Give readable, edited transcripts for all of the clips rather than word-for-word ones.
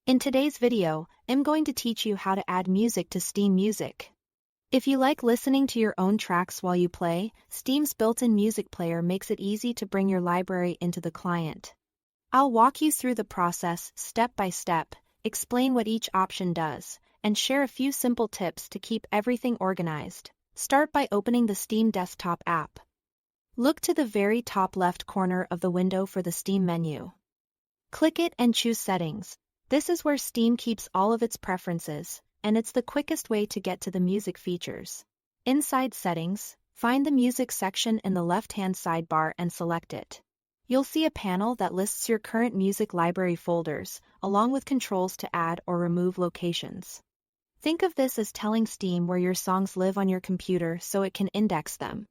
In today's video, I'm going to teach you how to add music to Steam Music. If you like listening to your own tracks while you play, Steam's built-in music player makes it easy to bring your library into the client. I'll walk you through the process step by step, explain what each option does, and share a few simple tips to keep everything organized. Start by opening the Steam desktop app. Look to the very top left corner of the window for the Steam menu. Click it and choose Settings. This is where Steam keeps all of its preferences, and it's the quickest way to get to the music features. Inside Settings, find the Music section in the left-hand sidebar and select it. You'll see a panel that lists your current music library folders, along with controls to add or remove locations. Think of this as telling Steam where your songs live on your computer so it can index them.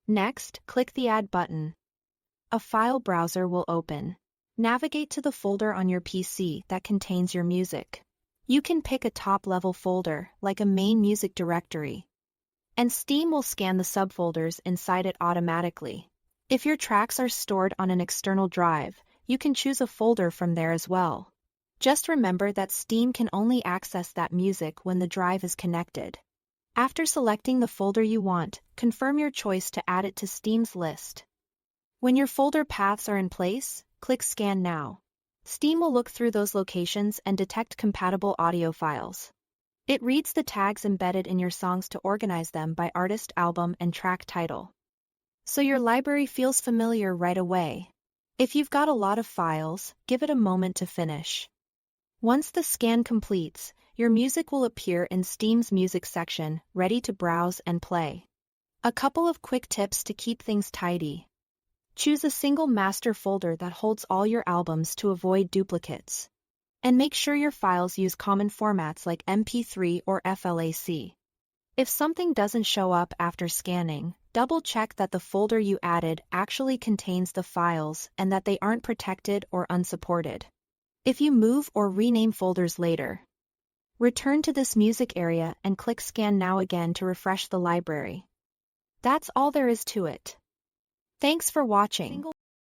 Next, click the Add button. A file browser will open. Navigate to the folder on your PC that contains your music. You can pick a top-level folder, like a main music directory. And Steam will scan the subfolders inside it automatically. If your tracks are stored on an external drive, you can choose a folder from there as well. Just remember that Steam can only access that music when the drive is connected. After selecting the folder you want, confirm your choice to add it to Steam's list. When your folder paths are in place, click Scan Now. Steam will look through those locations and detect compatible audio files. It reads the tags embedded in your songs to organize them by artist, album, and track title. So your library feels familiar right away. If you've got a lot of files, give it a moment to finish. Once the scan completes, your music will appear in Steam's Music section, ready to browse and play. A couple of quick tips to keep things tidy. Choose a single master folder that holds all your albums to avoid duplicates. And make sure your files use common formats like MP3 or FLAC. If something doesn't show up after scanning, double-check that the folder you added actually contains the files and that they aren't protected or unsupported. If you move or rename folders later, return to this music area and click Scan Now again to refresh the library. That's all there is to it. Thanks for watching.